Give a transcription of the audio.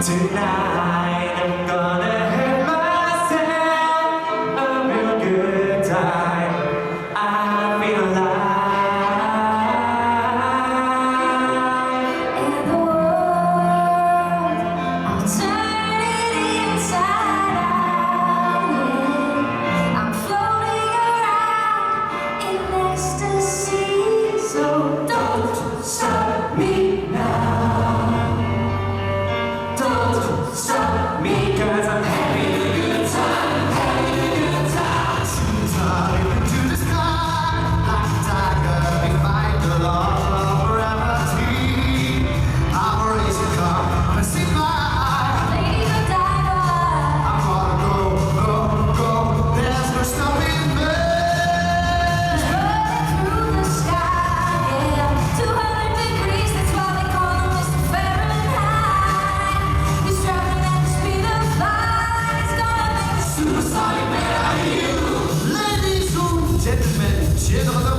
Tonight I'm gonna have myself a real good time. I feel alive. In the world, I'll turn it inside out. Yeah. I'm floating around in ecstasy, so don't Stop me now. Don't stop me, 'cause I'm having a good time, having a good time. Shooting into the sky like a tiger, we fight the law of gravity. I'm a racing car, I'm a see fly. Lady Godiva. I'm gonna go, go, go. There's no stopping me. Running through the sky, yeah. 200 degrees, that's why they call him Mr. Fahrenheit. He's traveling at the speed of light. It's gonna make a Supersonic man, are you? Ladies and gentlemen, children of the